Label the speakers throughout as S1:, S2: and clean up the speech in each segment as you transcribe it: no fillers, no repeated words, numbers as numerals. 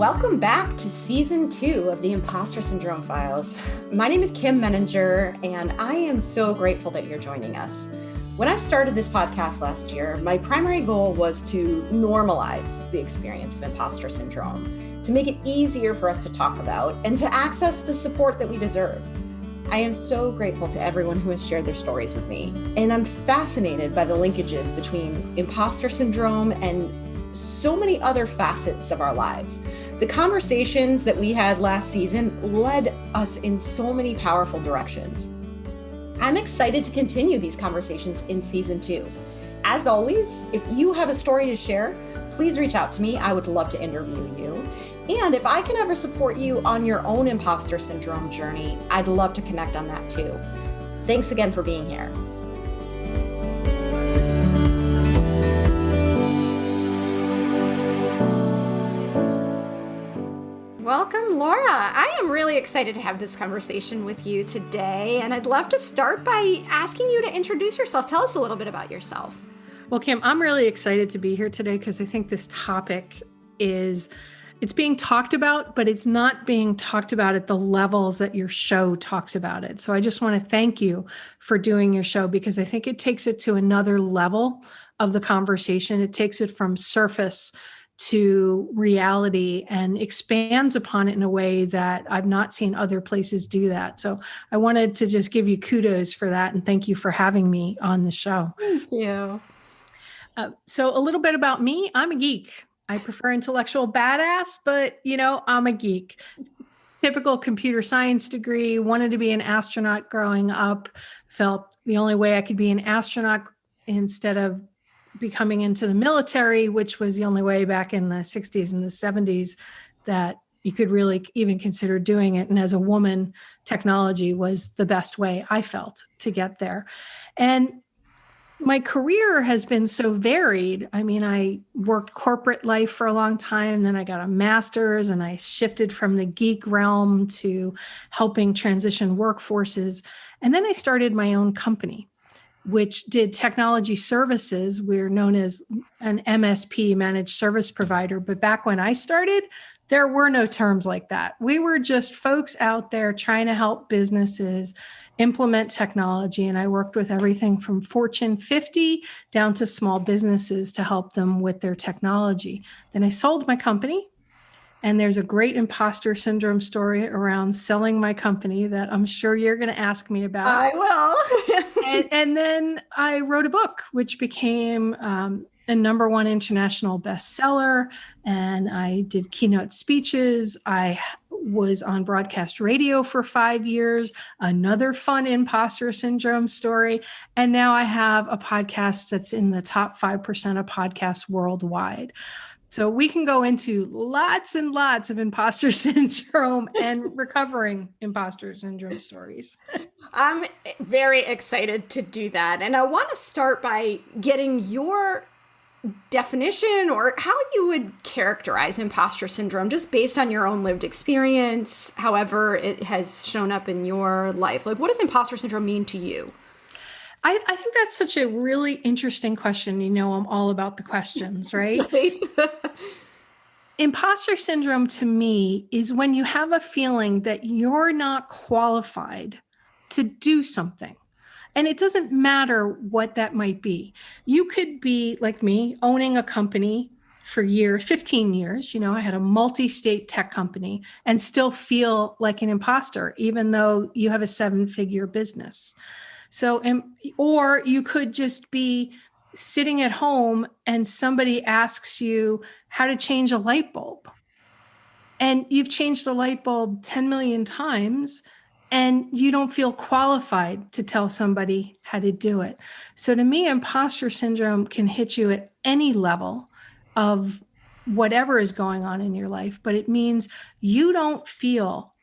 S1: Welcome back to Season 2 of the Impostor Syndrome Files. My name is Kim Menninger, and I am so grateful that you're joining us. When I started this podcast last year, my primary goal was to normalize the experience of imposter syndrome, to make it easier for us to talk about, and to access the support that we deserve. I am so grateful to everyone who has shared their stories with me, and I'm fascinated by the linkages between imposter syndrome and so many other facets of our lives. The conversations that we had last season led us in so many powerful directions. I'm excited to continue these conversations in Season 2. As always, if you have a story to share, please reach out to me. I would love to interview you. And if I can ever support you on your own imposter syndrome journey, I'd love to connect on that too. Thanks again for being here. Welcome, Laura. I am really excited to have this conversation with you today, and I'd love to start by asking you to introduce yourself. Tell us a little bit about yourself.
S2: Well, Kim, I'm really excited to be here today because I think this topic it's being talked about, but it's not being talked about at the levels that your show talks about it. So I just want to thank you for doing your show because I think it takes it to another level of the conversation. It takes it from surface to reality and expands upon it in a way that I've not seen other places do that. So I wanted to just give you kudos for that and thank you for having me on the show.
S1: Thank you.
S2: So a little bit about me. I'm a geek. I prefer intellectual badass, but I'm a geek. Typical computer science degree, wanted to be an astronaut growing up, felt the only way I could be an astronaut instead of becoming into the military, which was the only way back in the 60s and the 70s that you could really even consider doing it. And as a woman, technology was the best way I felt to get there. And my career has been so varied. I mean, I worked corporate life for a long time, then I got a master's and I shifted from the geek realm to helping transition workforces. And then I started my own company, which did technology services. We're known as an MSP, managed service provider. But back when I started, there were no terms like that. We were just folks out there trying to help businesses implement technology. And I worked with everything from Fortune 50 down to small businesses to help them with their technology. Then I sold my company. And there's a great imposter syndrome story around selling my company that I'm sure you're going to ask me about.
S1: I will.
S2: and then I wrote a book, which became a #1 international bestseller. And I did keynote speeches. I was on broadcast radio for 5 years, another fun imposter syndrome story. And now I have a podcast that's in the top 5% of podcasts worldwide. So we can go into lots and lots of imposter syndrome and recovering imposter syndrome stories.
S1: I'm very excited to do that. And I want to start by getting your definition or how you would characterize imposter syndrome just based on your own lived experience, however it has shown up in your life. Like, what does imposter syndrome mean to you?
S2: I think that's such a really interesting question. I'm all about the questions, right?
S1: Right.
S2: Imposter syndrome to me is when you have a feeling that you're not qualified to do something. And it doesn't matter what that might be. You could be like me, owning a company for years, 15 years. I had a multi-state tech company and still feel like an imposter, even though you have a 7-figure business. So, or you could just be sitting at home and somebody asks you how to change a light bulb. And you've changed the light bulb 10 million times and you don't feel qualified to tell somebody how to do it. So to me, imposter syndrome can hit you at any level of whatever is going on in your life, but it means you don't feel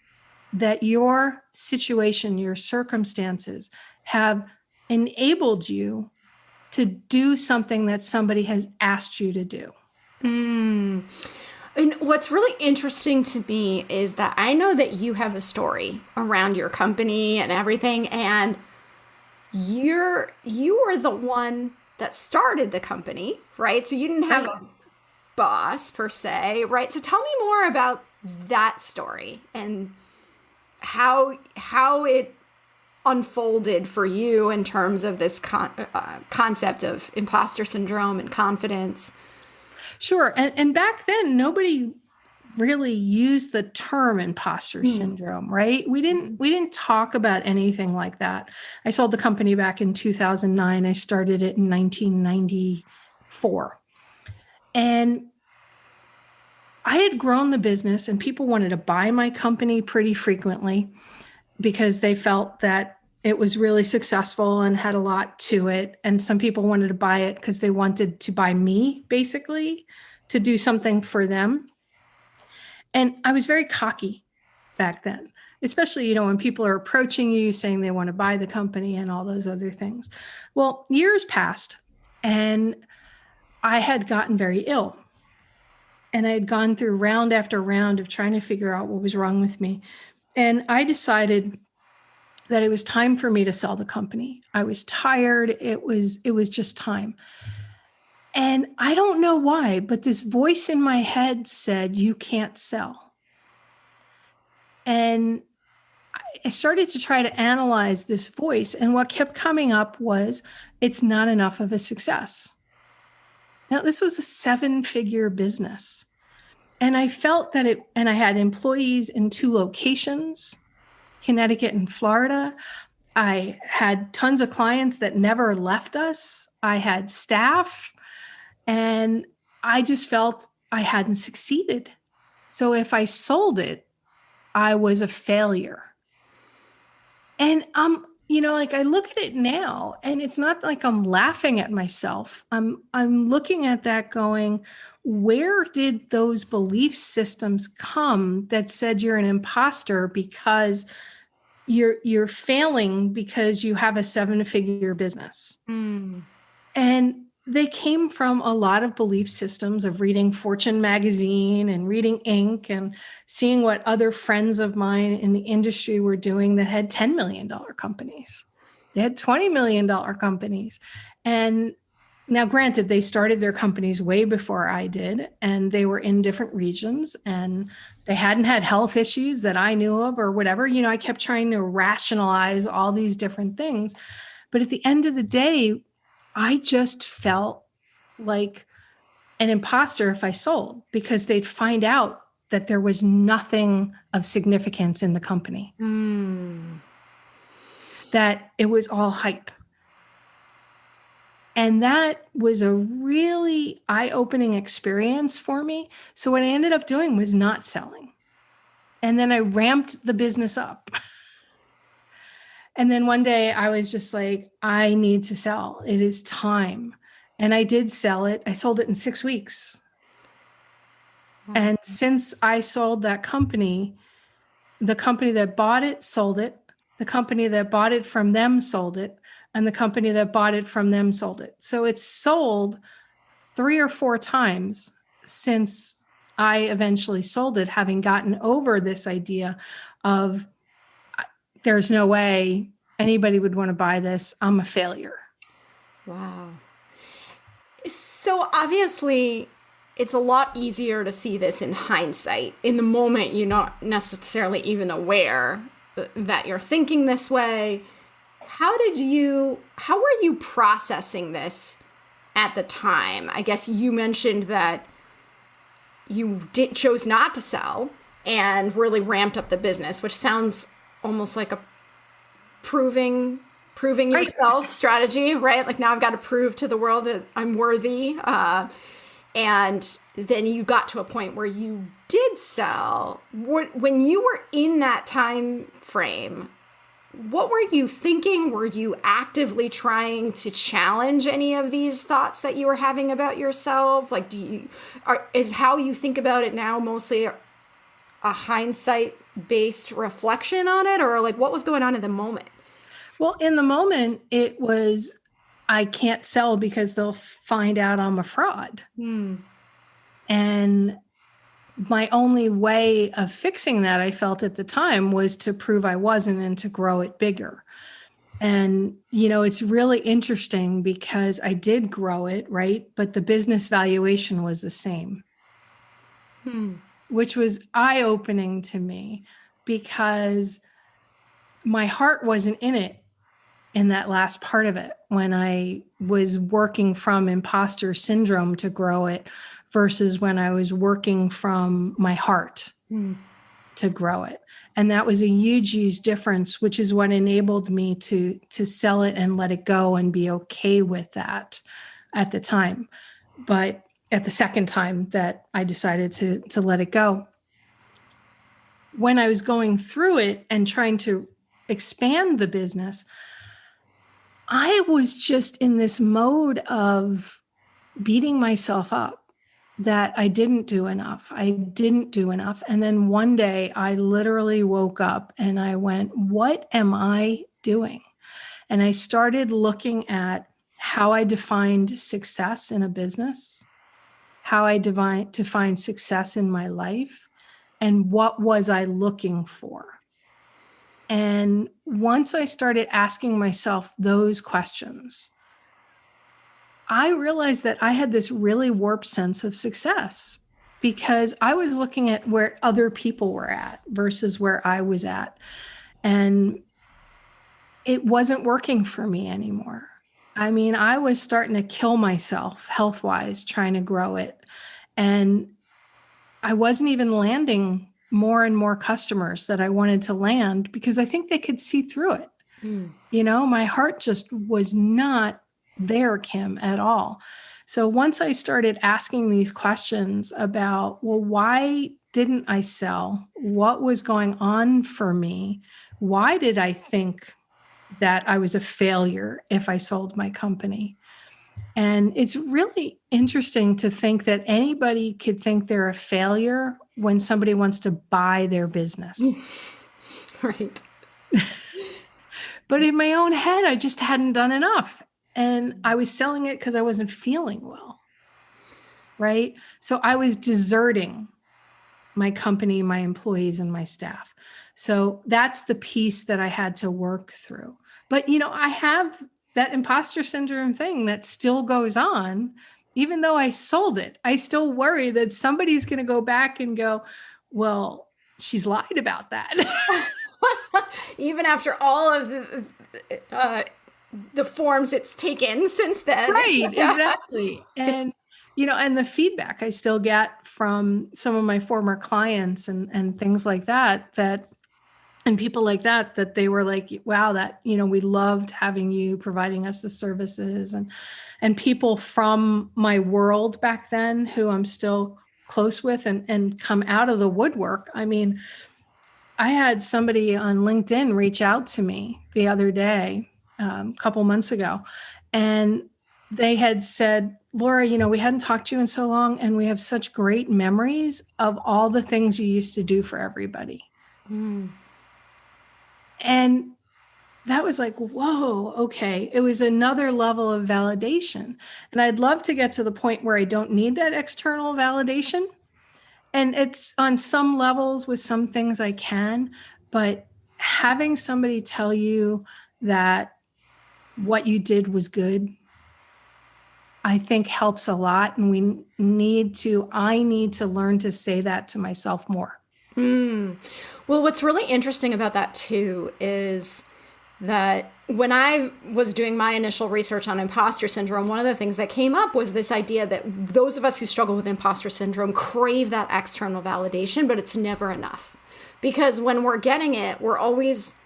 S2: that your situation, your circumstances have enabled you to do something that somebody has asked you to do.
S1: And what's really interesting to me is that I know that you have a story around your company and everything, and you were the one that started the company, right? So you didn't have boss per se, right? So tell me more about that story and how it unfolded for you in terms of this concept of imposter syndrome and confidence.
S2: Sure. And back then, nobody really used the term imposter syndrome, right? We didn't talk about anything like that. I sold the company back in 2009. I started it in 1994. And I had grown the business and people wanted to buy my company pretty frequently because they felt that it was really successful and had a lot to it. And some people wanted to buy it because they wanted to buy me, basically, to do something for them. And I was very cocky back then, especially, when people are approaching you saying they want to buy the company and all those other things. Well, years passed and I had gotten very ill. And I had gone through round after round of trying to figure out what was wrong with me. And I decided that it was time for me to sell the company. I was tired. It was just time. And I don't know why, but this voice in my head said, you can't sell. And I started to try to analyze this voice. And what kept coming up was, it's not enough of a success. Now, this was a 7-figure business. And I felt that and I had employees in 2 locations, Connecticut and Florida. I had tons of clients that never left us. I had staff. And I just felt I hadn't succeeded. So if I sold it, I was a failure. And I look at it now and it's not like I'm laughing at myself. I'm looking at that going, where did those belief systems come that said you're an imposter because you're failing because you have a 7-figure business? And they came from a lot of belief systems of reading Fortune magazine and reading Inc. and seeing what other friends of mine in the industry were doing that had $10 million companies. They had $20 million companies. And now, granted, they started their companies way before I did, and they were in different regions, and they hadn't had health issues that I knew of or whatever. I kept trying to rationalize all these different things. But at the end of the day, I just felt like an imposter if I sold, because they'd find out that there was nothing of significance in the company, that it was all hype. And that was a really eye-opening experience for me. So what I ended up doing was not selling. And then I ramped the business up. And then one day I was just like, I need to sell. It is time. And I did sell it. I sold it in 6 weeks. And since I sold that company, the company that bought it sold it. The company that bought it from them sold it. And the company that bought it from them sold it. So it's sold 3 or 4 times since I eventually sold it, having gotten over this idea of, there's no way anybody would want to buy this. I'm a failure.
S1: Wow. So obviously, it's a lot easier to see this in hindsight. In the moment, you're not necessarily even aware that you're thinking this way. How were you processing this at the time? I guess you mentioned that you chose not to sell and really ramped up the business, which sounds almost like a proving yourself strategy, right? Like, now I've got to prove to the world that I'm worthy. And then you got to a point where you did sell. When you were in that time frame, what were you thinking? Were you actively trying to challenge any of these thoughts that you were having about yourself? Like, is how you think about it now mostly a hindsight-based reflection on it? Or like, what was going on in the moment?
S2: Well, in the moment, it was, I can't sell because they'll find out I'm a fraud. And my only way of fixing that, I felt at the time, was to prove I wasn't and to grow it bigger. And, it's really interesting because I did grow it, right? But the business valuation was the same. which was eye-opening to me because my heart wasn't in it in that last part of it when I was working from imposter syndrome to grow it versus when I was working from my heart to grow it. And that was a huge, huge difference, which is what enabled me to sell it and let it go and be okay with that at the time. But at the second time that I decided to let it go, when I was going through it and trying to expand the business, I was just in this mode of beating myself up that I didn't do enough. And then one day I literally woke up and I went, what am I doing? And I started looking at how I defined success in a business, how I defined success in my life, and what was I looking for? And once I started asking myself those questions, I realized that I had this really warped sense of success because I was looking at where other people were at versus where I was at. And it wasn't working for me anymore. I mean, I was starting to kill myself health-wise, trying to grow it. And I wasn't even landing more and more customers that I wanted to land because I think they could see through it. You know, my heart just was not there, Kim, at all. So once I started asking these questions about, well, why didn't I sell? What was going on for me? Why did I think that I was a failure if I sold my company? And it's really interesting to think that anybody could think they're a failure when somebody wants to buy their business.
S1: Right.
S2: But in my own head, I just hadn't done enough. And I was selling it because I wasn't feeling well. Right. So I was deserting my company, my employees, and my staff. So that's the piece that I had to work through. But, you know, I have that imposter syndrome thing that still goes on. Even though I sold it, I still worry that somebody's going to go back and go, well, she's lied about that.
S1: Even after all of the forms it's taken since then.
S2: Right, exactly. And, you know, and the feedback I still get from some of my former clients and things like that, and people like that they were like, wow, that, you know, we loved having you providing us the services, and people from my world back then who I'm still close with and come out of the woodwork. I mean, I had somebody on LinkedIn reach out to me the other day, a couple months ago, and they had said, Laura, you know, we hadn't talked to you in so long, and we have such great memories of all the things you used to do for everybody. And that was like, whoa, okay. It was another level of validation. And I'd love to get to the point where I don't need that external validation. And it's on some levels with some things I can, but having somebody tell you that what you did was good, I think helps a lot. And I need to learn to say that to myself more.
S1: Well, what's really interesting about that too is that when I was doing my initial research on imposter syndrome, one of the things that came up was this idea that those of us who struggle with imposter syndrome crave that external validation, but it's never enough. Because when we're getting it, we're always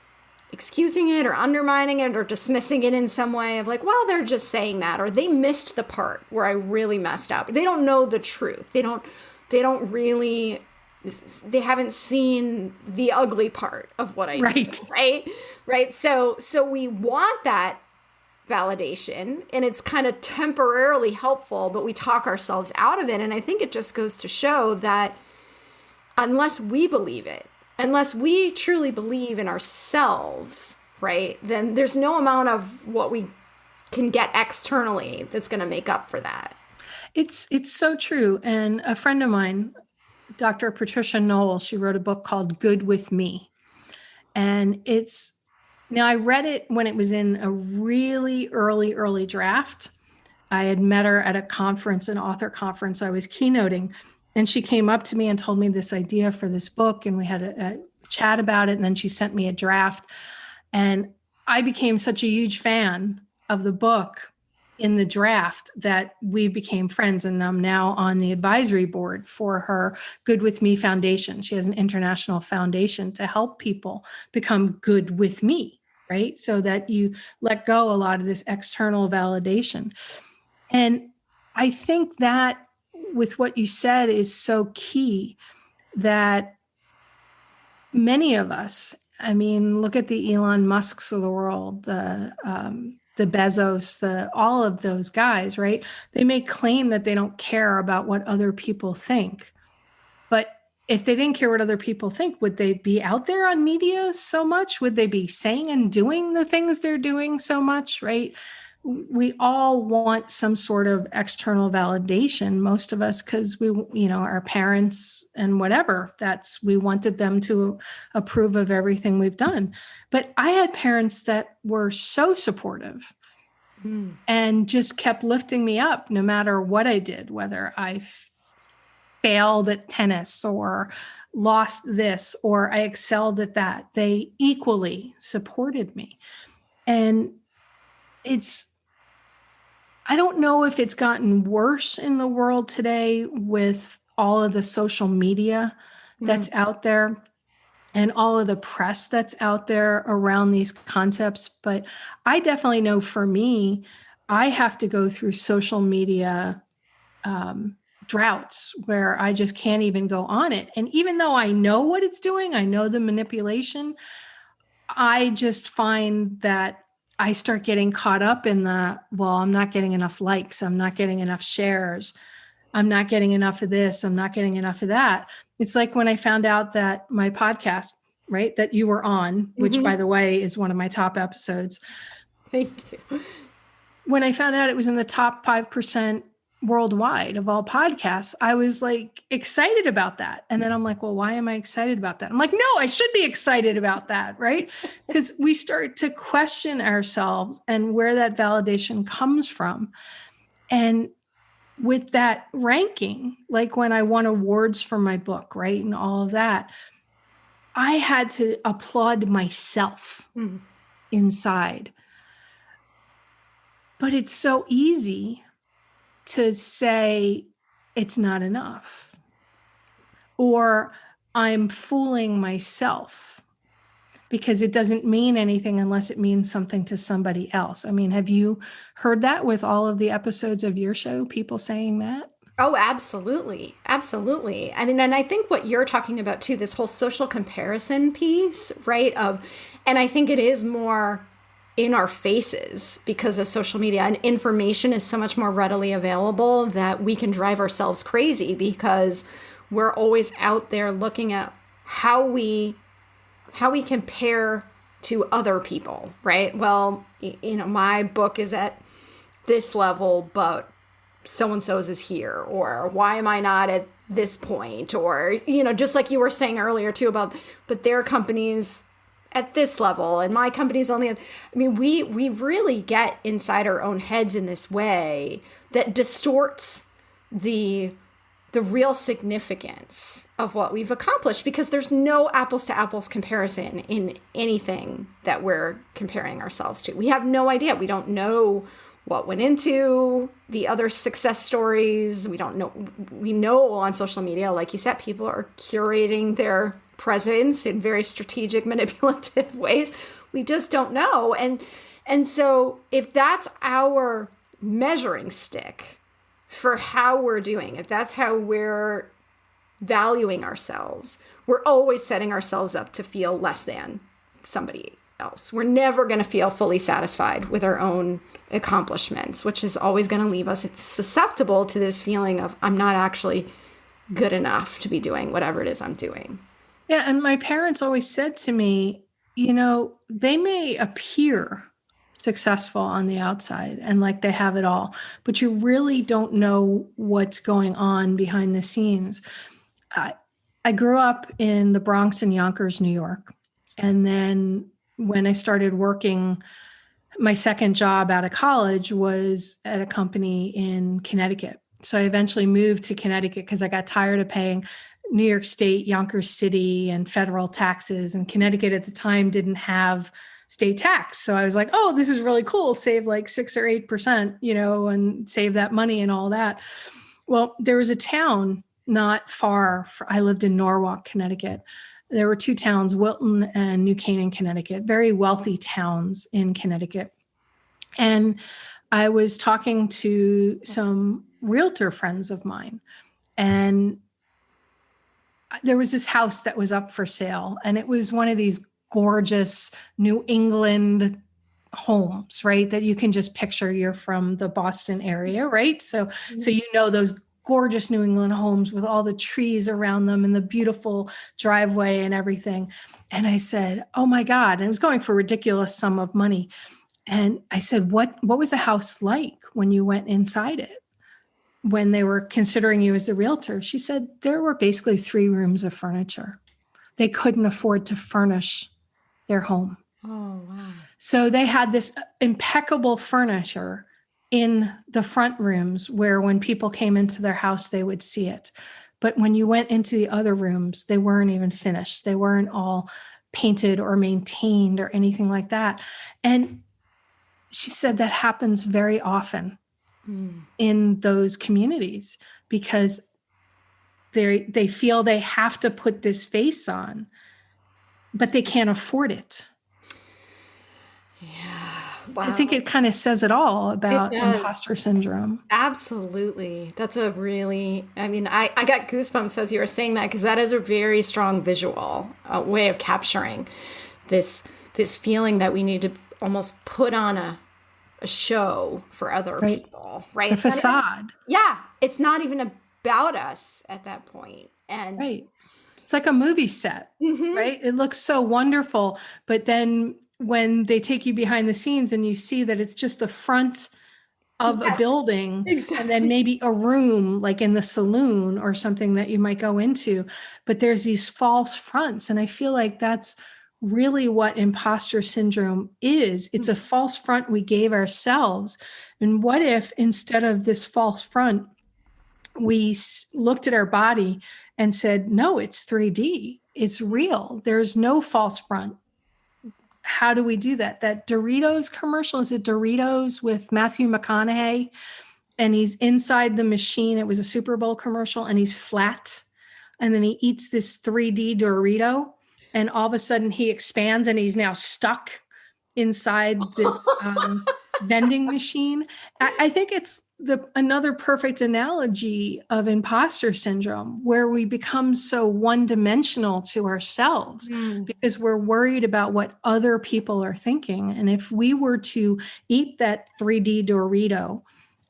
S1: excusing it or undermining it or dismissing it in some way of like, well, they're just saying that, or they missed the part where I really messed up. They don't know the truth. They don't really... They haven't seen the ugly part of what I do, right? So we want that validation, and it's kind of temporarily helpful, but we talk ourselves out of it. And I think it just goes to show that unless we believe it, unless we truly believe in ourselves, right, then there's no amount of what we can get externally that's going to make up for that.
S2: It's so true. And a friend of mine, Dr. Patricia Knoll, she wrote a book called Good With Me. And now I read it when it was in a really early draft. I had met her at a conference, an author conference I was keynoting. And she came up to me and told me this idea for this book, and we had a chat about it. And then she sent me a draft, and I became such a huge fan of the book in the draft that we became friends. And I'm now on the advisory board for her Good With Me Foundation. She has an international foundation to help people become good with me, right? So that you let go a lot of this external validation. And I think that with what you said is so key, that many of us, I mean, look at the Elon Musks of the world, the Bezos, all of those guys, right? They may claim that they don't care about what other people think, but if they didn't care what other people think, would they be out there on media so much? Would they be saying and doing the things they're doing so much, right? We all want some sort of external validation, most of us, because our parents and whatever, we wanted them to approve of everything we've done. But I had parents that were so supportive and just kept lifting me up no matter what I did, whether I failed at tennis or lost this or I excelled at that. They equally supported me. And I don't know if it's gotten worse in the world today with all of the social media that's out there and all of the press that's out there around these concepts. But I definitely know for me, I have to go through social media droughts where I just can't even go on it. And even though I know what it's doing, I know the manipulation, I just find that I start getting caught up in I'm not getting enough likes. I'm not getting enough shares. I'm not getting enough of this. I'm not getting enough of that. It's like when I found out that my podcast, right, that you were on, which by the way, is one of my top episodes.
S1: Thank you.
S2: When I found out it was in the top 5% worldwide of all podcasts, I was like excited about that. And then I'm like, well, why am I excited about that? I'm like, no, I should be excited about that, right? Because we start to question ourselves and where that validation comes from. And with that ranking, like when I won awards for my book, right? And all of that, I had to applaud myself inside. But it's so easy to say it's not enough, or I'm fooling myself because it doesn't mean anything unless it means something to somebody else. I mean, have you heard that with all of the episodes of your show, people saying that?
S1: Oh, absolutely. Absolutely. I mean, and I think what you're talking about too, this whole social comparison piece, right? And I think it is more in our faces because of social media, and information is so much more readily available that we can drive ourselves crazy because we're always out there looking at how we compare to other people, right? Well, my book is at this level, but so-and-so's is here, or why am I not at this point? Or, just like you were saying earlier too about, but their companies at this level and my company's only, we really get inside our own heads in this way that distorts the real significance of what we've accomplished, because there's no apples to apples comparison in anything that we're comparing ourselves to. We have no idea. We don't know what went into the other success stories. We don't know. We know on social media, like you said, people are curating their presence in very strategic, manipulative ways. We just don't know. And so if that's our measuring stick for how we're doing, if that's how we're valuing ourselves, we're always setting ourselves up to feel less than somebody else. We're never going to feel fully satisfied with our own accomplishments, which is always going to leave us susceptible to this feeling of I'm not actually good enough to be doing whatever it is I'm doing.
S2: Yeah. And my parents always said to me, they may appear successful on the outside and like they have it all, but you really don't know what's going on behind the scenes. I grew up in the Bronx and Yonkers, New York. And then when I started working, my second job out of college was at a company in Connecticut. So I eventually moved to Connecticut because I got tired of paying New York State, Yonkers City, and federal taxes. And Connecticut at the time didn't have state tax. So I was like, oh, this is really cool. Save like 6 or 8%, and save that money and all that. Well, there was a town not far. I lived in Norwalk, Connecticut. There were 2 towns, Wilton and New Canaan, Connecticut, very wealthy towns in Connecticut. And I was talking to some realtor friends of mine, and there was this house that was up for sale, and it was one of these gorgeous New England homes, right? That you can just picture. You're from the Boston area, right? So those gorgeous New England homes with all the trees around them and the beautiful driveway and everything. And I said, oh my God. And I was going for a ridiculous sum of money. And I said, what was the house like when you went inside it, when they were considering you as the realtor? She said, there were basically 3 rooms of furniture. They couldn't afford to furnish their home.
S1: Oh, wow.
S2: So they had this impeccable furniture in the front rooms where when people came into their house, they would see it. But when you went into the other rooms, they weren't even finished. They weren't all painted or maintained or anything like that. And she said that happens very often in those communities because they feel they have to put this face on, but they can't afford it.
S1: Yeah. Wow.
S2: I think it kind of says it all about imposter syndrome.
S1: Absolutely. That's I got goosebumps as you were saying that, because that is a very strong visual way of capturing this feeling that we need to almost put on a show for other people, right?
S2: The facade.
S1: It's not even about us at that point. And
S2: right. It's like a movie set, right? It looks so wonderful, but then when they take you behind the scenes and you see that it's just the front of a building, and then maybe a room like in the saloon or something that you might go into, but there's these false fronts. And I feel like that's really what imposter syndrome is. It's a false front we gave ourselves. And what if instead of this false front, we looked at our body and said, no, it's 3D. It's real. There's no false front. How do we do that? That Doritos commercial, is it Doritos with Matthew McConaughey? And he's inside the machine. It was a Super Bowl commercial, and he's flat. And then he eats this 3D Dorito, and all of a sudden he expands and he's now stuck inside this vending machine. I think it's another perfect analogy of imposter syndrome, where we become so one-dimensional to ourselves because we're worried about what other people are thinking. And if we were to eat that 3D Dorito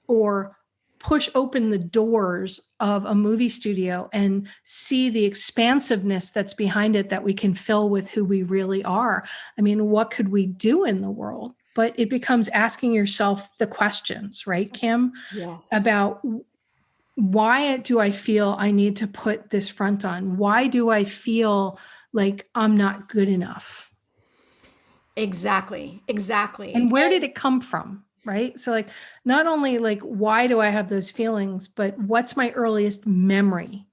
S2: or push open the doors of a movie studio and see the expansiveness that's behind it, that we can fill with who we really are, I mean, what could we do in the world? But it becomes asking yourself the questions, right, Kim?
S1: Yes.
S2: About why do I feel I need to put this front on? Why do I feel like I'm not good enough?
S1: Exactly.
S2: And where did it come from, right? So like, not only like, why do I have those feelings, but what's my earliest memory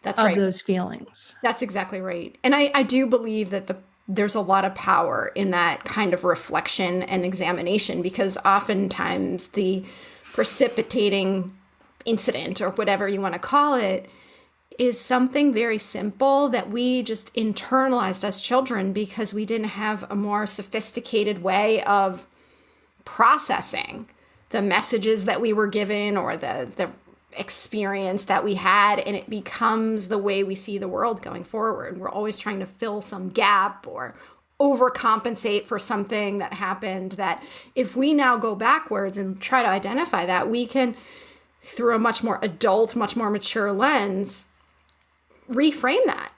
S2: of those feelings?
S1: That's exactly right. And I do believe that there's a lot of power in that kind of reflection and examination, because oftentimes the precipitating incident, or whatever you want to call it, is something very simple that we just internalized as children because we didn't have a more sophisticated way of processing the messages that we were given or the experience that we had, and it becomes the way we see the world going forward. We're always trying to fill some gap or overcompensate for something that happened, that if we now go backwards and try to identify that, we can, through a much more adult, much more mature lens, reframe that.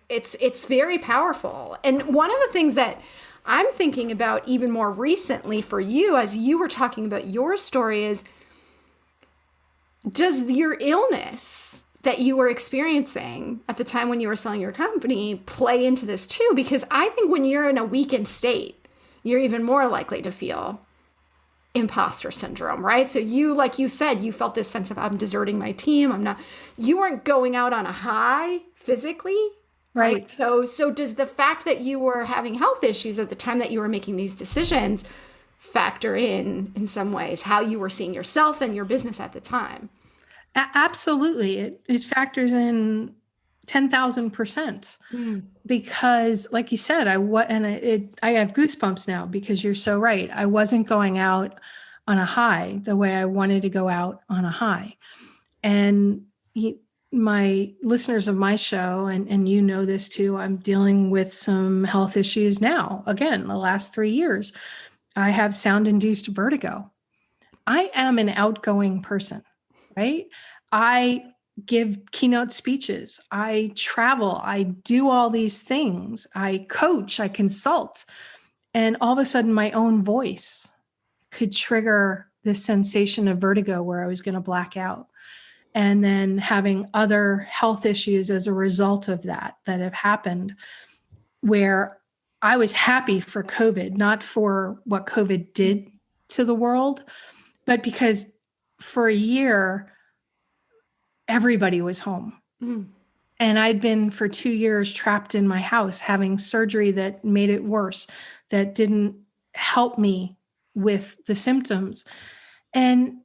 S1: It's very powerful. And one of the things that I'm thinking about even more recently for you, as you were talking about your story, is, does your illness that you were experiencing at the time when you were selling your company play into this too? Because I think when you're in a weakened state, you're even more likely to feel imposter syndrome, right? So you, like you said, you felt this sense of, I'm deserting my team. You weren't going out on a high physically, right?
S2: Right.
S1: So does the fact that you were having health issues at the time that you were making these decisions factor in some ways, how you were seeing yourself and your business at the time?
S2: Absolutely. It factors in 10,000%, because like you said, I have goosebumps now because you're so right. I wasn't going out on a high the way I wanted to go out on a high. And my listeners of my show, and you know this too, I'm dealing with some health issues now. Again, the last 3 years, I have sound-induced vertigo. I am an outgoing person, right? I give keynote speeches. I travel. I do all these things. I coach. I consult. And all of a sudden, my own voice could trigger this sensation of vertigo where I was going to black out. And then having other health issues as a result of that have happened, where I was happy for COVID, not for what COVID did to the world, but because for a year, everybody was home. And I'd been for 2 years trapped in my house having surgery that made it worse, that didn't help me with the symptoms. And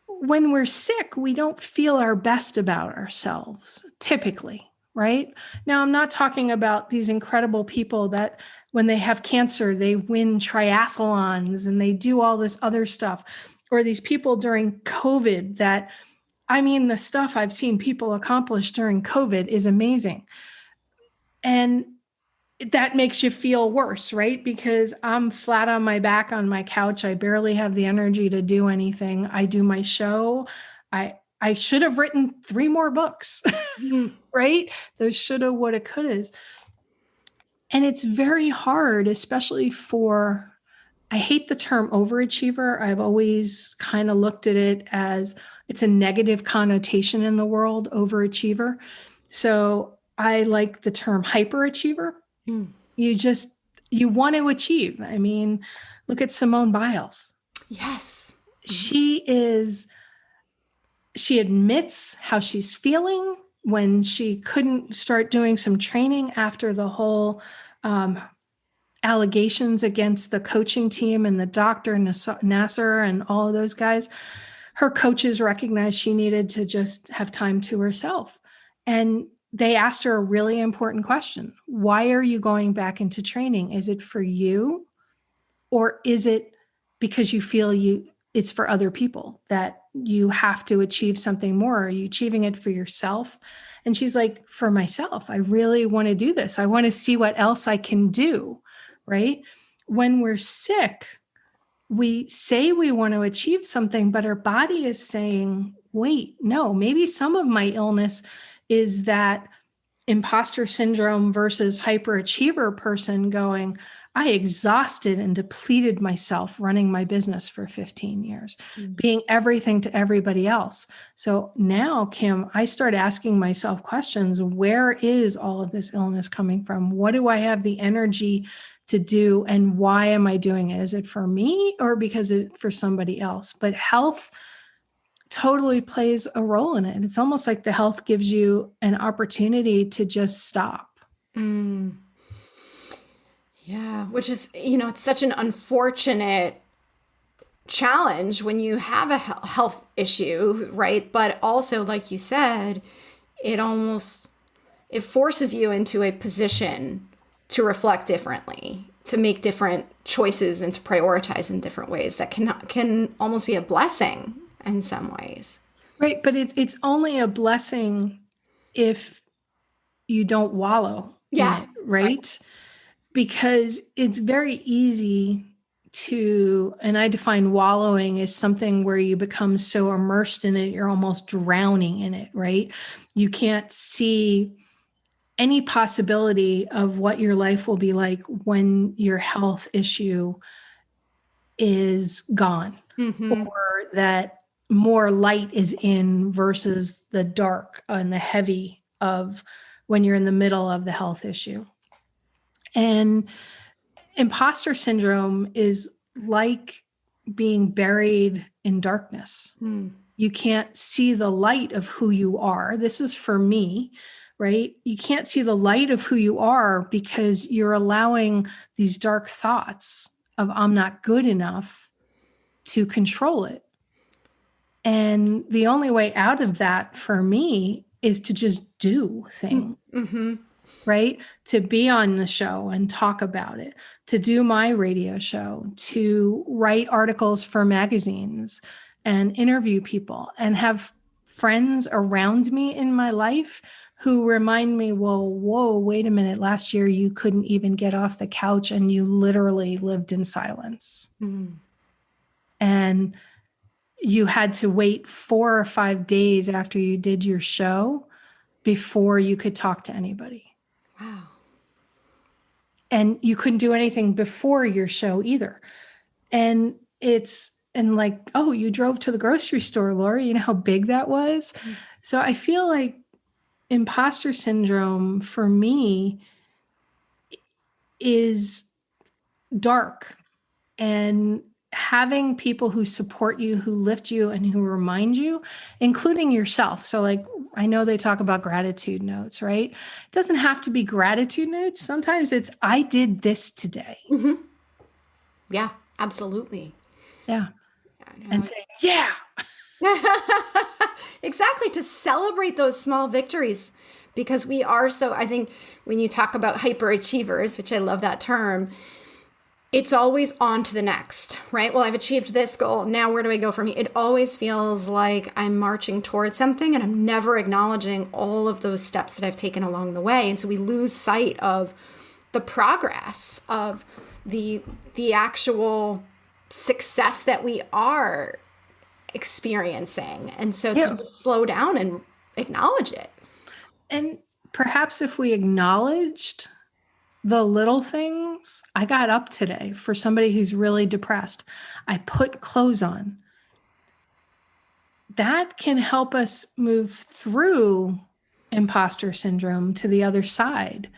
S2: when we're sick, we don't feel our best about ourselves, typically, right? Now, I'm not talking about these incredible people that when they have cancer, they win triathlons and they do all this other stuff, or these people during COVID that, I mean, the stuff I've seen people accomplish during COVID is amazing. And that makes you feel worse, right? Because I'm flat on my back on my couch. I barely have the energy to do anything. I do my show. I should have written 3 more books, right? Those shoulda, woulda, couldas. And it's very hard, especially for, I hate the term overachiever. I've always kind of looked at it as it's a negative connotation in the world, overachiever. So I like the term hyperachiever. You want to achieve. I mean, look at Simone Biles.
S1: Yes.
S2: She admits how she's feeling when she couldn't start doing some training after the whole allegations against the coaching team and the doctor, Nasser, and all of those guys. Her coaches recognized she needed to just have time to herself. And they asked her a really important question. Why are you going back into training? Is it for you? Or is it because you feel it's for other people, that you have to achieve something more? Are you achieving it for yourself? And she's like, for myself. I really want to do this. I want to see what else I can do, right? When we're sick, we say we want to achieve something, but our body is saying, wait, no, maybe some of my illness is that imposter syndrome versus hyperachiever person going, I exhausted and depleted myself running my business for 15 years, being everything to everybody else. So now, Kim, I start asking myself questions. Where is all of this illness coming from? What do I have the energy to do? And why am I doing it? Is it for me or because it's for somebody else? But health totally plays a role in it. It's almost like the health gives you an opportunity to just stop.
S1: Yeah, which is, it's such an unfortunate challenge when you have a health issue, right? But also, like you said, it forces you into a position to reflect differently, to make different choices and to prioritize in different ways that can almost be a blessing in some ways.
S2: Right. But it's only a blessing if you don't wallow in it, right? Because it's very easy to, and I define wallowing as something where you become so immersed in it, you're almost drowning in it, right? You can't see any possibility of what your life will be like when your health issue is gone, or that more light is in versus the dark and the heavy of when you're in the middle of the health issue. And imposter syndrome is like being buried in darkness. You can't see the light of who you are. This is for me, right? You can't see the light of who you are because you're allowing these dark thoughts of I'm not good enough to control it. And the only way out of that for me is to just do things, right? To be on the show and talk about it, to do my radio show, to write articles for magazines and interview people and have friends around me in my life who remind me, well, whoa, wait a minute. Last year, you couldn't even get off the couch and you literally lived in silence. And you had to wait 4 or 5 days after you did your show before you could talk to anybody.
S1: Wow.
S2: And you couldn't do anything before your show either. And like, oh, you drove to the grocery store, Laura, you know how big that was? So I feel like imposter syndrome for me is dark, and having people who support you, who lift you, and who remind you, including yourself. So like, I know they talk about gratitude notes, right? It doesn't have to be gratitude notes. Sometimes it's, I did this today.
S1: Yeah, absolutely.
S2: Yeah. And say, yeah.
S1: Exactly. To celebrate those small victories, because we are so, I think when you talk about hyperachievers, which I love that term, it's always on to the next, right? Well, I've achieved this goal. Now where do I go from here? It always feels like I'm marching towards something and I'm never acknowledging all of those steps that I've taken along the way. And so we lose sight of the progress, of the actual success that we are experiencing. And so to just slow down and acknowledge it.
S2: And perhaps if we acknowledged the little things, I got up today for somebody who's really depressed. I put clothes on. That can help us move through imposter syndrome to the other side.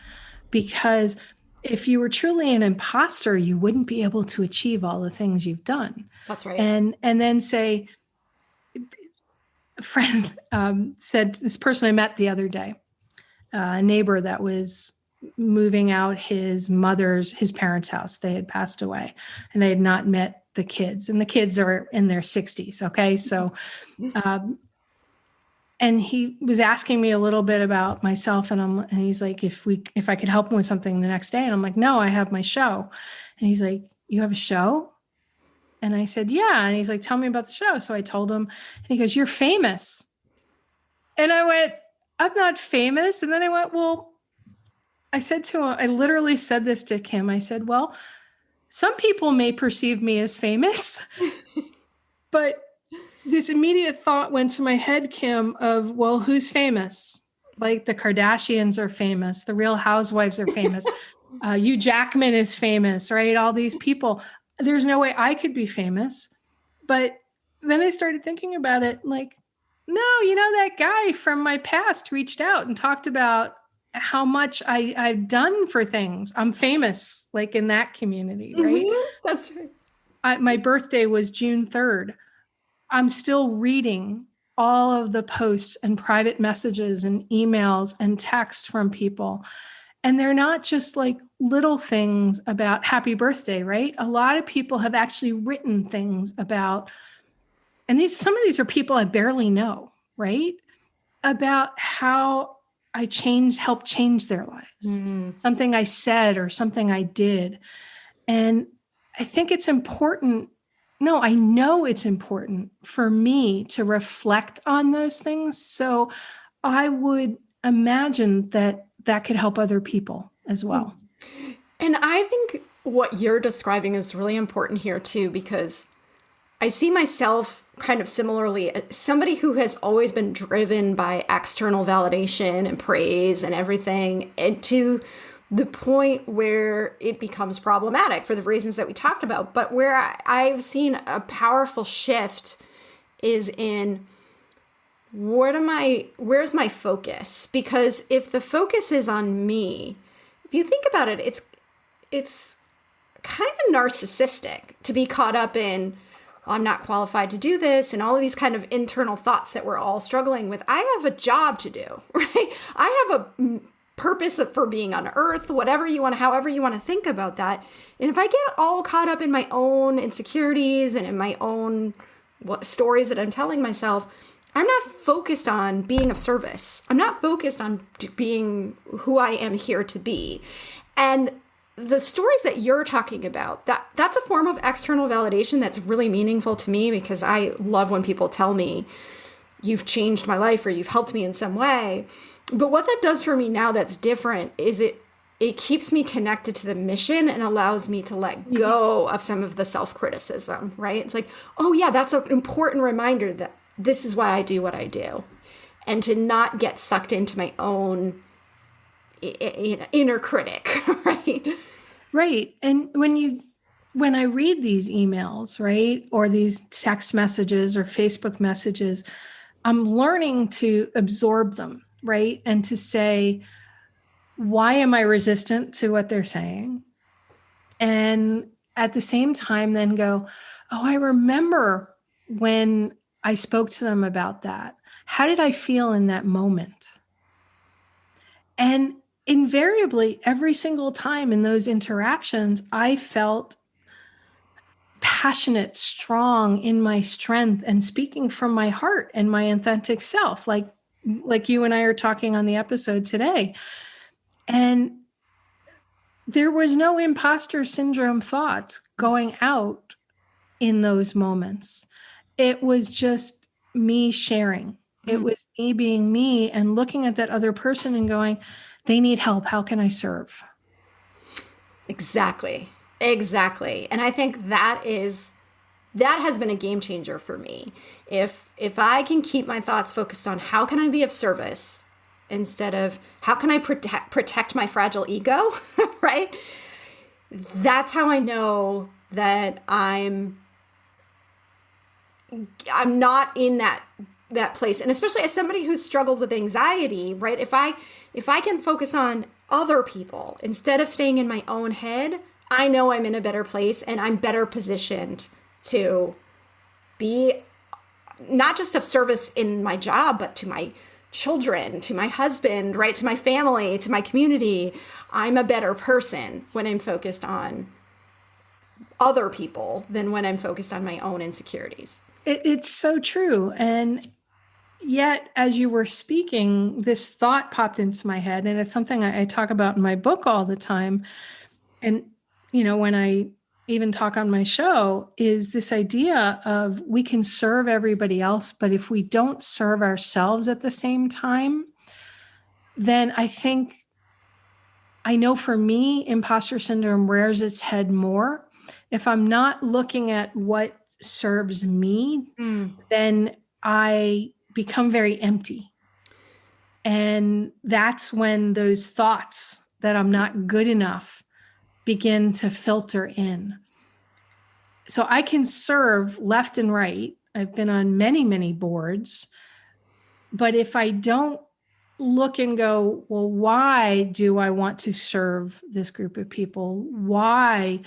S2: Because if you were truly an imposter, you wouldn't be able to achieve all the things you've done.
S1: That's right.
S2: And then say, a friend said, this person I met the other day, a neighbor that was moving out his parents' house. They had passed away and they had not met the kids, and the kids are in their 60s. Okay. So, and he was asking me a little bit about myself, and he's like, if I could help him with something the next day. And I'm like, no, I have my show. And he's like, you have a show? And I said, yeah. And he's like, tell me about the show. So I told him, and he goes, you're famous. And I went, I'm not famous. And then I went, well, I said to him, I literally said this to Kim. I said, well, some people may perceive me as famous, but this immediate thought went to my head, Kim, of, well, who's famous? Like the Kardashians are famous. The Real Housewives are famous. Hugh Jackman is famous, right? All these people. There's no way I could be famous. But then I started thinking about it like, no, that guy from my past reached out and talked about how much I've done for things. I'm famous, like in that community, right?
S1: That's right.
S2: My birthday was June 3rd. I'm still reading all of the posts and private messages and emails and texts from people. And they're not just like little things about happy birthday, right? A lot of people have actually written things about, and some of these are people I barely know, right? About how I helped change their lives. Something I said or something I did. And I think it's important. No, I know it's important for me to reflect on those things. So I would imagine that could help other people as well.
S1: And I think what you're describing is really important here too, because I see myself kind of similarly, somebody who has always been driven by external validation and praise and everything, and to the point where it becomes problematic for the reasons that we talked about. But where I've seen a powerful shift is in where's my focus? Because if the focus is on me, if you think about it, it's kind of narcissistic to be caught up in, I'm not qualified to do this, and all of these kind of internal thoughts that we're all struggling with. I have a job to do, right? I have a purpose for being on earth, whatever you want to, however you want to think about that. And if I get all caught up in my own insecurities and in my own stories that I'm telling myself, I'm not focused on being of service. I'm not focused on being who I am here to be. And the stories that you're talking about, that's a form of external validation that's really meaningful to me, because I love when people tell me, you've changed my life or you've helped me in some way. But what that does for me now that's different is it keeps me connected to the mission and allows me to let go of some of the self-criticism, right? It's like, oh yeah, that's an important reminder that this is why I do what I do. And to not get sucked into my own inner critic, right?
S2: Right. And when I read these emails, right, or these text messages or Facebook messages, I'm learning to absorb them, right? And to say, why am I resistant to what they're saying? And at the same time, then go, oh, I remember when I spoke to them about that. How did I feel in that moment? And invariably, every single time in those interactions, I felt passionate, strong in my strength and speaking from my heart and my authentic self, like you and I are talking on the episode today. And there was no imposter syndrome thoughts going out in those moments. It was just me sharing. It was me being me and looking at that other person and going, they need help. How can I serve?
S1: Exactly. And I think that has been a game changer for me. If I can keep my thoughts focused on how can I be of service instead of how can I protect my fragile ego, right? That's how I know that I'm not in that place. And especially as somebody who's struggled with anxiety, right? If I can focus on other people instead of staying in my own head, I know I'm in a better place and I'm better positioned to be not just of service in my job, but to my children, to my husband, right? To my family, to my community. I'm a better person when I'm focused on other people than when I'm focused on my own insecurities.
S2: It's so true. And yet, as you were speaking, this thought popped into my head, and it's something I talk about in my book all the time. And, when I even talk on my show, is this idea of we can serve everybody else, but if we don't serve ourselves at the same time, then I know for me, imposter syndrome rears its head more. If I'm not looking at what serves me, then I become very empty. And that's when those thoughts that I'm not good enough begin to filter in. So I can serve left and right. I've been on many, many boards. But if I don't look and go, well, why do I want to serve this group of people? Why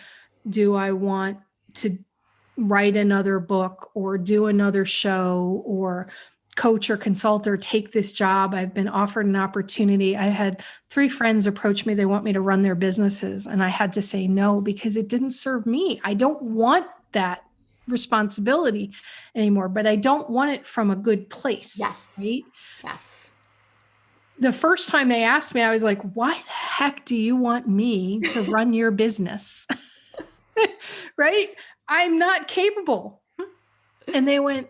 S2: do I want to write another book or do another show or coach or consult or take this job? I've been offered an opportunity. I had 3 friends approach me. They want me to run their businesses. And I had to say no, because it didn't serve me. I don't want that responsibility anymore, but I don't want it from a good place.
S1: Yes.
S2: Right?
S1: Yes.
S2: The first time they asked me, I was like, why the heck do you want me to run your business? Right? I'm not capable. And they went,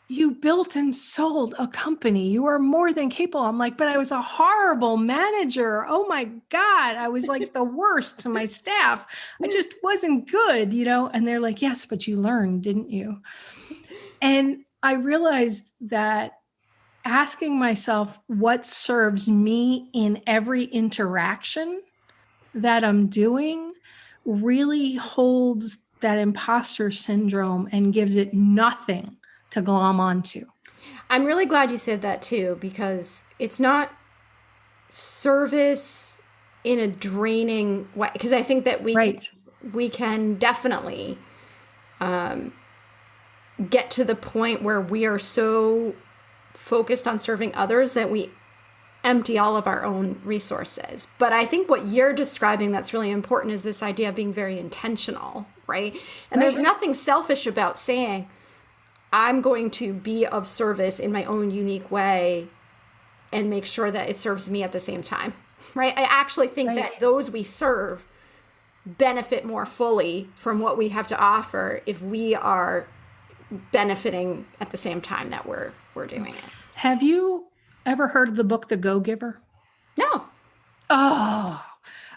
S2: you built and sold a company. You are more than capable. I'm like, but I was a horrible manager. Oh my God. I was like the worst to my staff. I just wasn't good, And they're like, yes, but you learned, didn't you? And I realized that asking myself what serves me in every interaction that I'm doing really holds that imposter syndrome and gives it nothing to glom onto.
S1: I'm really glad you said that too, because it's not service in a draining way. Because I think that we can definitely get to the point where we are so focused on serving others that we empty all of our own resources. But I think what you're describing that's really important is this idea of being very intentional, right? And there's nothing selfish about saying, I'm going to be of service in my own unique way and make sure that it serves me at the same time, right? I actually think that those we serve benefit more fully from what we have to offer if we are benefiting at the same time that we're doing it.
S2: Have you ever heard of the book, The Go-Giver?
S1: No.
S2: Oh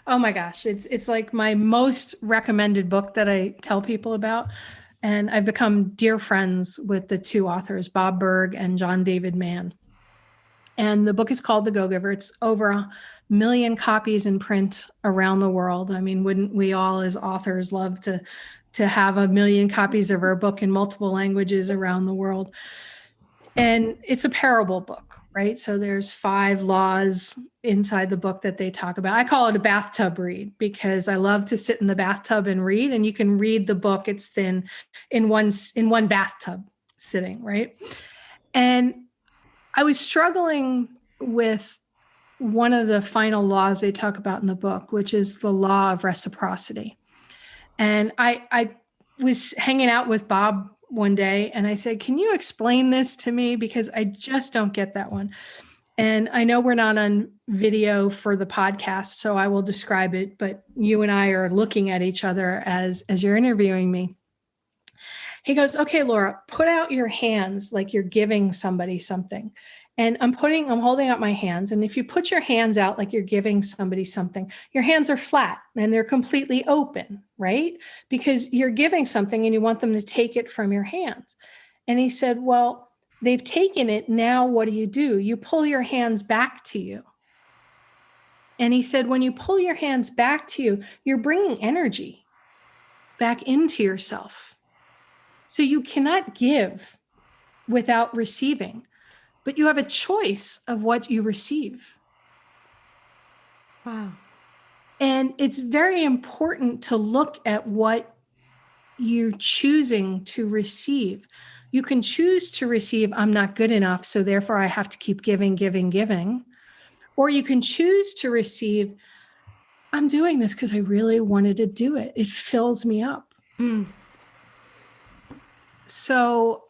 S2: my gosh. It's like my most recommended book that I tell people about. And I've become dear friends with the two authors, Bob Berg and John David Mann. And the book is called The Go-Giver. It's over 1 million copies in print around the world. I mean, wouldn't we all as authors love to have 1 million copies of our book in multiple languages around the world? And it's a parable book, right? So there's 5 laws inside the book that they talk about. I call it a bathtub read because I love to sit in the bathtub and read, and you can read the book. It's thin in one bathtub sitting, right? And I was struggling with one of the final laws they talk about in the book, which is the law of reciprocity. And I was hanging out with Bob one day and I said, can you explain this to me? Because I just don't get that one. And I know we're not on video for the podcast, so I will describe it, but you and I are looking at each other as you're interviewing me. He goes, okay, Laura, put out your hands like you're giving somebody something. And I'm holding out my hands. And if you put your hands out like you're giving somebody something, your hands are flat and they're completely open, right? Because you're giving something and you want them to take it from your hands. And he said, well, they've taken it. Now what do? You pull your hands back to you. And he said, when you pull your hands back to you, you're bringing energy back into yourself. So you cannot give without receiving. But you have a choice of what you receive.
S1: Wow.
S2: And it's very important to look at what you're choosing to receive. You can choose to receive, I'm not good enough, so therefore I have to keep giving. Or you can choose to receive, I'm doing this because I really wanted to do it. It fills me up. So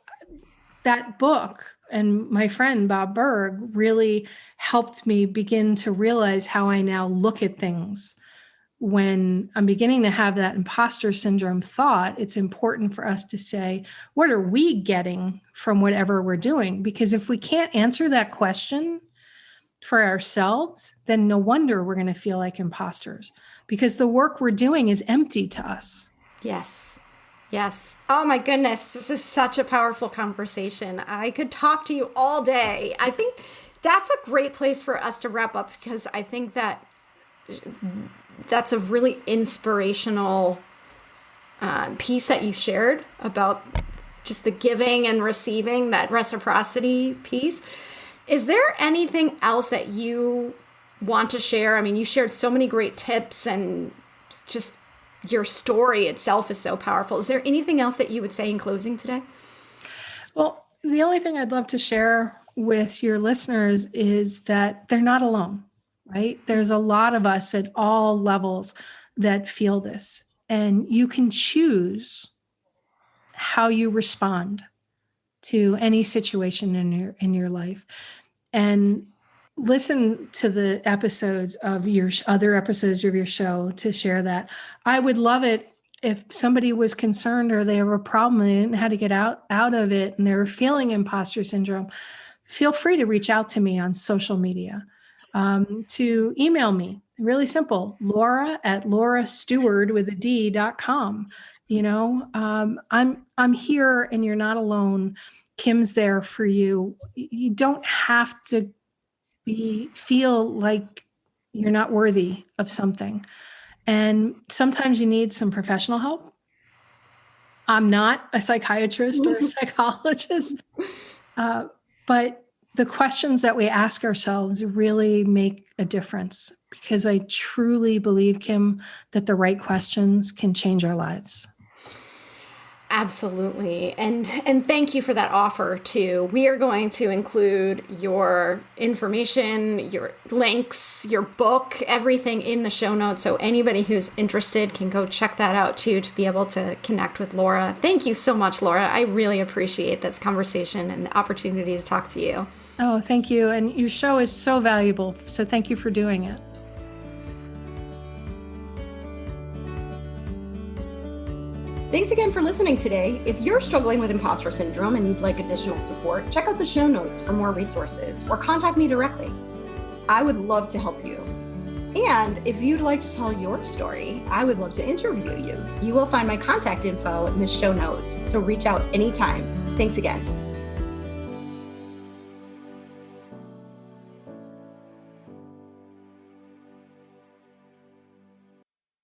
S2: that book and my friend Bob Berg really helped me begin to realize how I now look at things. When I'm beginning to have that imposter syndrome thought, it's important for us to say, what are we getting from whatever we're doing? Because if we can't answer that question for ourselves, then no wonder we're going to feel like imposters, because the work we're doing is empty to us.
S1: Yes. Oh my goodness. This is such a powerful conversation. I could talk to you all day. I think that's a great place for us to wrap up, because I think that that's a really inspirational piece that you shared about just the giving and receiving, that reciprocity piece. Is there anything else that you want to share? I mean, you shared so many great tips, and just your story itself is so powerful. Is there anything else that you would say in closing today?
S2: Well, the only thing I'd love to share with your listeners is that they're not alone, right? There's a lot of us at all levels that feel this, and you can choose how you respond to any situation in your life. And listen to the episodes of your other episodes of your show to share that. I would love it if somebody was concerned or they have a problem and they didn't know how to get out of it and they're feeling imposter syndrome. Feel free to reach out to me on social media, to email me. Really simple, Laura@laurasteward.com. You know, I'm here and you're not alone. Kim's there for you. You don't have to feel like you're not worthy of something. And sometimes you need some professional help. I'm not a psychiatrist or a psychologist, but the questions that we ask ourselves really make a difference, because I truly believe, Kim, that the right questions can change our lives.
S1: Absolutely. And thank you for that offer too. We are going to include your information, your links, your book, everything in the show notes. So anybody who's interested can go check that out too, to be able to connect with Laura. Thank you so much, Laura. I really appreciate this conversation and the opportunity to talk to you.
S2: Oh, thank you. And your show is so valuable. So thank you for doing it.
S1: Thanks again for listening today. If you're struggling with imposter syndrome and you'd like additional support, check out the show notes for more resources or contact me directly. I would love to help you. And if you'd like to tell your story, I would love to interview you. You will find my contact info in the show notes, so reach out anytime. Thanks again.